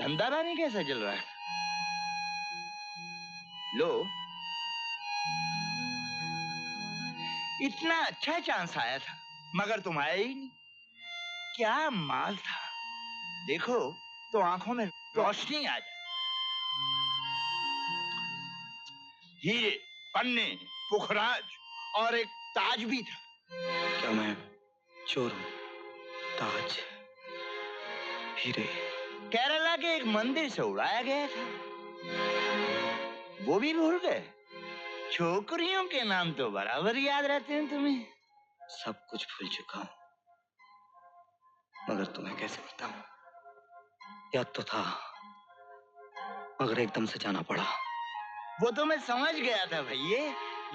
धंधा पानी कैसा चल रहा है? लो, इतना अच्छा चांस आया था मगर तुम आए ही नहीं। क्या माल था, देखो तो आंखों में रोशनी आ जाए। हीरे, पन्ने, पुखराज और एक ताज भी था। क्या मैं चोर हूँ? ताज, हीरे केरला के एक मंदिर से उड़ाया गया था, वो भी भूल गए? छोकरियों के नाम तो बराबर याद रहते हैं तुम्हें। सब कुछ भूल चुका हूँ, मगर तुम्हें कैसे बताऊं? याद तो था मगर एकदम से जाना पड़ा। वो तो मैं समझ गया था भैया,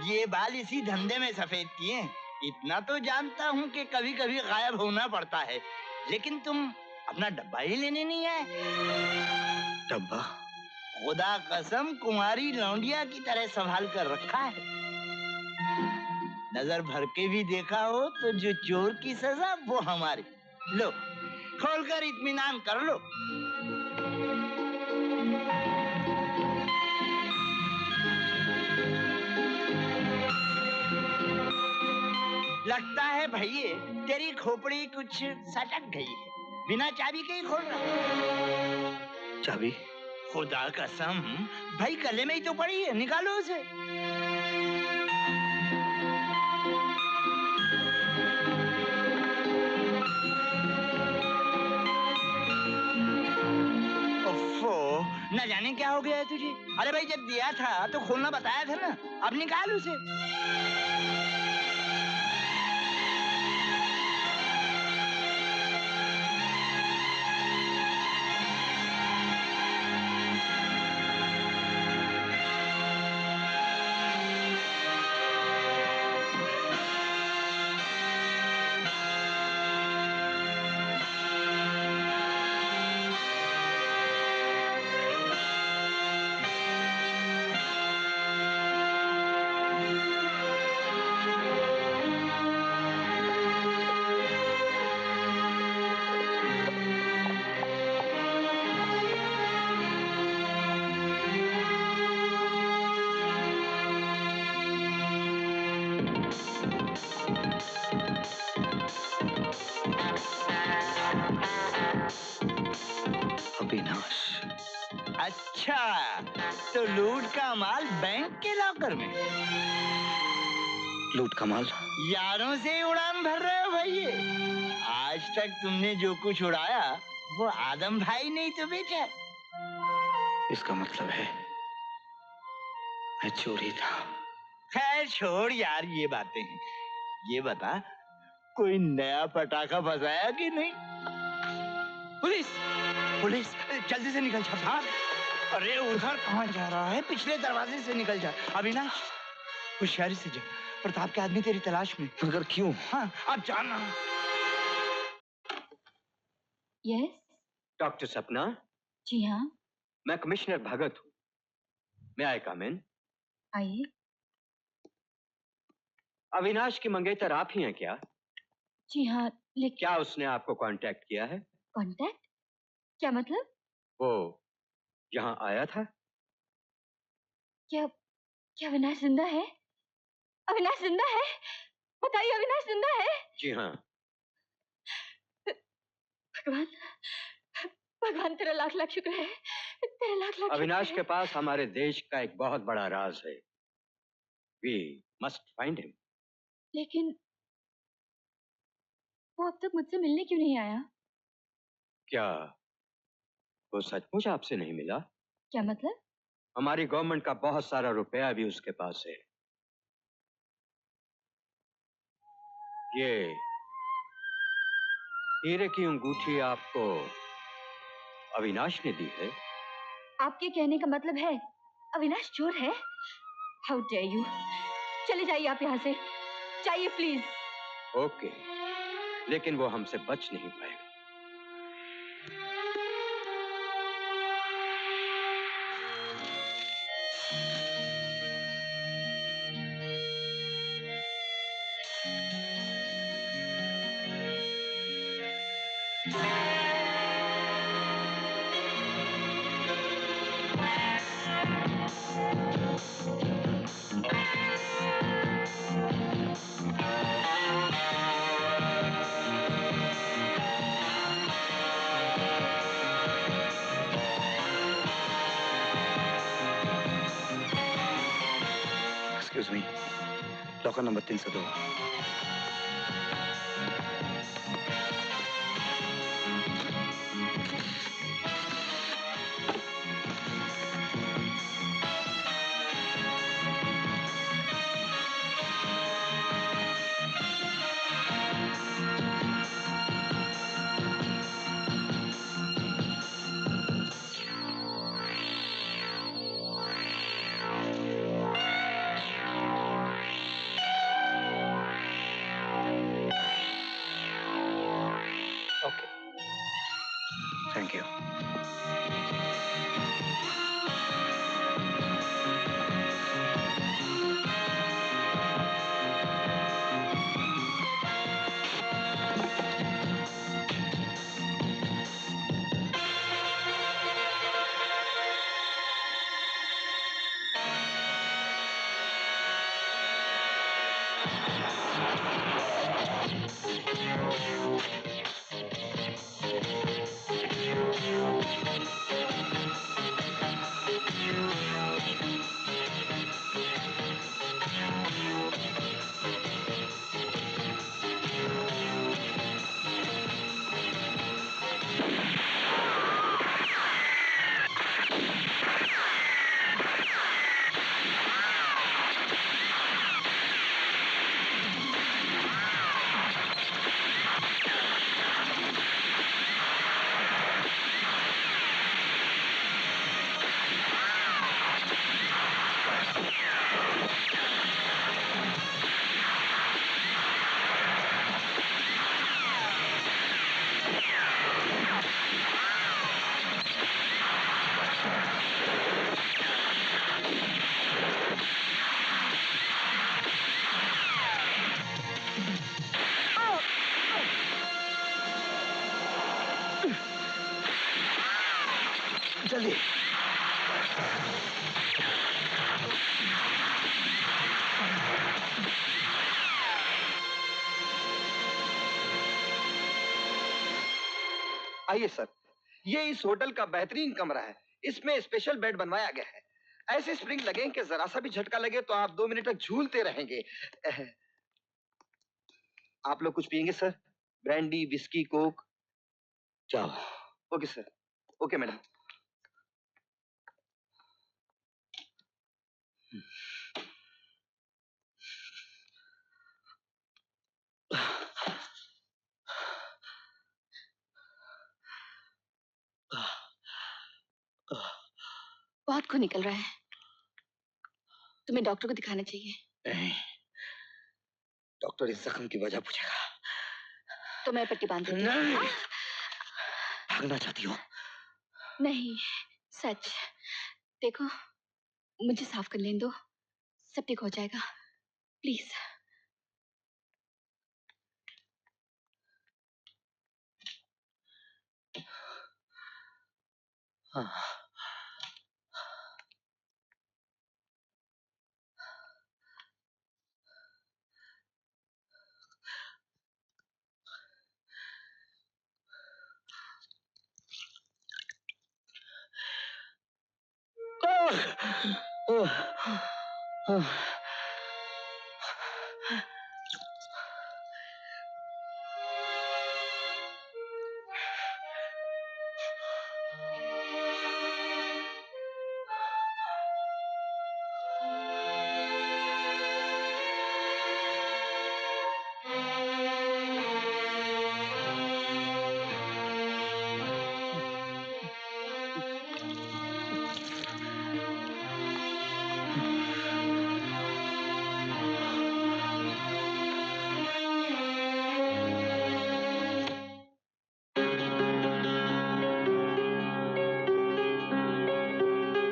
ये बाल इसी धंधे में सफेद किए। इतना तो जानता हूँ कि कभी कभी गायब होना पड़ता है, लेकिन तुम अपना डब्बा ही लेने नहीं आए। डब्बा? खुदा कसम कुंवारी लौंडिया की तरह संभाल कर रखा है। नजर भर के भी देखा हो तो जो चोर की सजा वो हमारी। लो, खोलकर इत्मीनान कर लो। लगता है भैये तेरी खोपड़ी कुछ सटक गई है, बिना चाबी के ही खोल रहा। चाबी? खुदा कसम भाई, गले में ही तो पड़ी है, निकालो उसे। ओफो, न जाने क्या हो गया है तुझे। अरे भाई, जब दिया था तो खोलना बताया था ना, अब निकाल उसे। अविनाश। अच्छा, तो लूट का माल बैंक के लॉकर में? लूट का माल? यारों से उड़ान भर रहे हो भैया। आज तक तुमने जो कुछ उड़ाया वो आदम भाई नहीं तो बेचा। इसका मतलब है मैं चोर ही था। खैर छोड़ यार ये बातें। ये बता, कोई नया पटाखा फंसाया कि नहीं? पुलिस! पुलिस! जल्दी से निकल जा भाग। अरे उधर कहाँ जा रहा है? पिछले दरवाजे से निकल जा। अविनाश, होशियारी से जा, प्रताप के आदमी तेरी तलाश में। मगर क्यों? हाँ, अब जाना। यस? डॉक्टर सपना? जी हाँ। मैं कमिश्नर भगत हूँ। मैं आई कम इन? आइए। अविनाश की मंगेतर आप ही हैं क्या? जी हाँ, लेकिन क्या उसने आपको कांटेक्ट किया है? कांटेक्ट? क्या मतलब? वो यहाँ आया था? क्या क्या अविनाश जिंदा है? अविनाश जिंदा है? बताइए, अविनाश जिंदा है? जी हाँ। भगवान, भगवान तेरा लाख लाख शुक्र है, तेरा लाख लाख अविनाश शुक्र के पास हमारे देश का एक बहुत बड़ा राज है। We must find him. लेकिन वो अब तक मुझसे मिलने क्यों नहीं आया? क्या वो सचमुच आपसे नहीं मिला? क्या मतलब? हमारी गवर्नमेंट का बहुत सारा रुपया भी उसके पास है। ये हीरे की अंगूठी आपको अविनाश ने दी है? आपके कहने का मतलब है अविनाश चोर है? How dare you! चले जाइए आप यहाँ से, जाइए प्लीज। ओके, लेकिन वो हमसे बच नहीं पाएगा। Excuse me, locker number 302। Okay, thank you. जल्दी। आइए सर, ये इस होटल का बेहतरीन कमरा है। इसमें स्पेशल बेड बनवाया गया है। ऐसे स्प्रिंग लगे कि जरा सा भी झटका लगे तो आप 2 मिनट तक झूलते रहेंगे। आप लोग कुछ पियेंगे सर? Brandy, whisky, coke? जाओ। Okay sir. Okay madam. बहुत खून निकल रहा है, तुम्हें डॉक्टर को दिखाना चाहिए। नहीं, डॉक्टर इस जख्म की वजह पूछेगा। तो मैं पट्टी बांध देती हूँ। नहीं, भागना चाहती हो? नहीं, सच। देखो, मुझे साफ कर लेने दो, सब ठीक हो जाएगा, प्लीज। हाँ।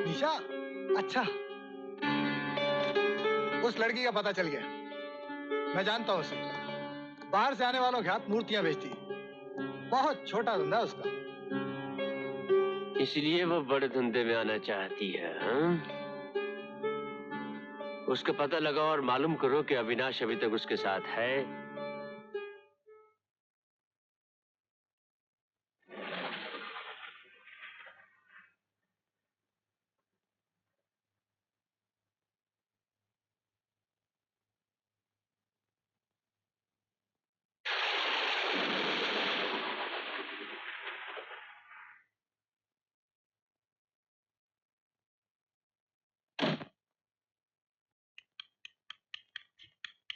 निशा, अच्छा, उस लड़की का पता चल गया। मैं जानता हूं उसे। बाहर से आने वालों के हाथ मूर्तियां बेचती है। बहुत छोटा धंधा उसका। इसलिए वो बड़े धंधे में आना चाहती है, हाँ? उसका पता लगाओ और मालूम करो कि अविनाश अभी तक उसके साथ है।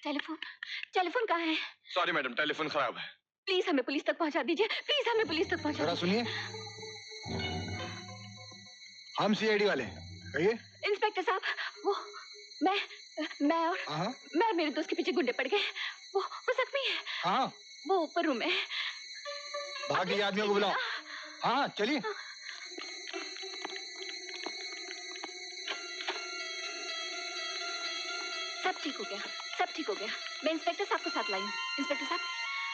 टेलीफोन टेलीफोन कहाँ है? सॉरी मैडम, टेलीफोन खराब है। प्लीज हमें पुलिस तक पहुंचा दीजिए, प्लीज हमें पुलिस तक पहुंचा जरा दीजिए। सुनिए, हम सीआईडी वाले हैं, कहिए। इंस्पेक्टर साहब, वो मैं और हाँ मैं मेरे दोस्त के पीछे गुंडे पड़ गए। वो जख्मी है। हाँ, वो ऊपर रूम में है। बाकी आदमियों को बुलाओ। हाँ चलिए। सब ठीक हो गया, सब ठीक हो गया। मैं इंस्पेक्टर साहब को साथ लाई हूँ। इंस्पेक्टर साहब,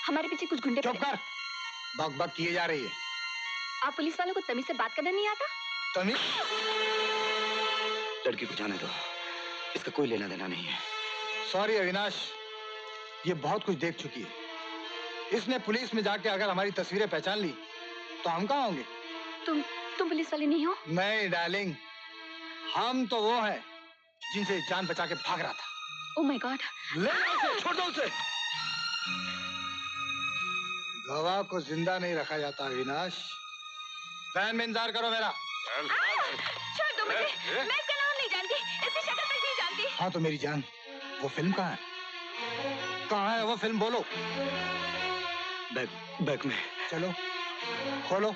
हमारे पीछे कुछ गुंडे चुप कर, बक बक किए जा रही है। आप पुलिस वालों को तमीज से बात करना नहीं आता? तमीज? लड़की को जाने दो, इसका कोई लेना देना नहीं है। सॉरी अविनाश, ये बहुत कुछ देख चुकी है। इसने पुलिस में जाके अगर हमारी तस्वीरें पहचान ली तो हम कहाँ होंगे? तुम पुलिस वाले नहीं हो? नहीं डार्लिंग, हम तो वो है जिनसे जान बचा के भाग रहा था। Oh my God! ले उसे, छोड़ दो उसे। गवाह को जिंदा नहीं रखा जाता अविनाश। वैन में इंतजार करो मेरा। छोड़ दो मुझे, मैं इसका नाम नहीं जानती, इसकी शक्ल तक नहीं जानती। हाँ तो मेरी जान, वो फिल्म कहाँ है? कहाँ है वो फिल्म, बोलो। बैग में। चलो खोलो।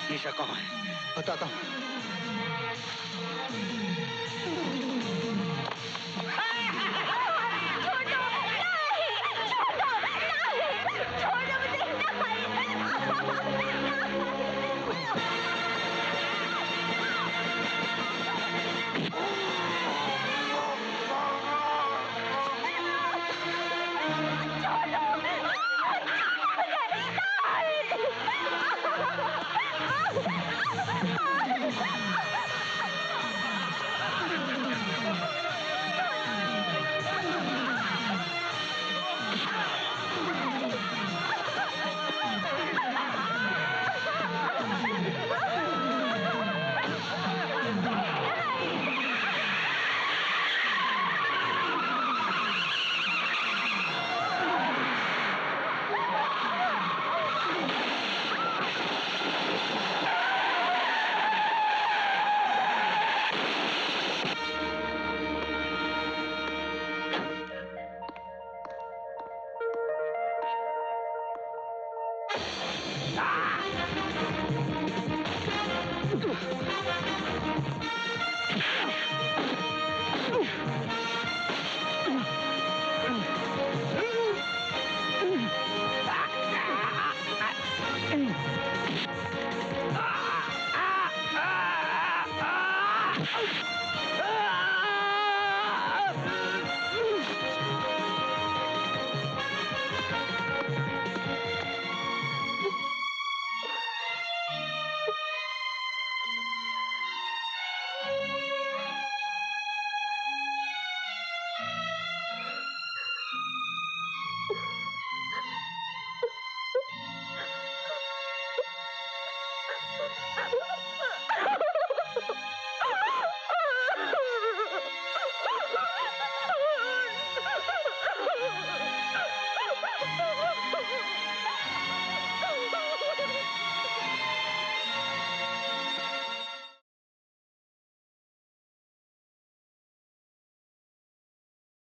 निशा कहाँ है? बताता हूँ।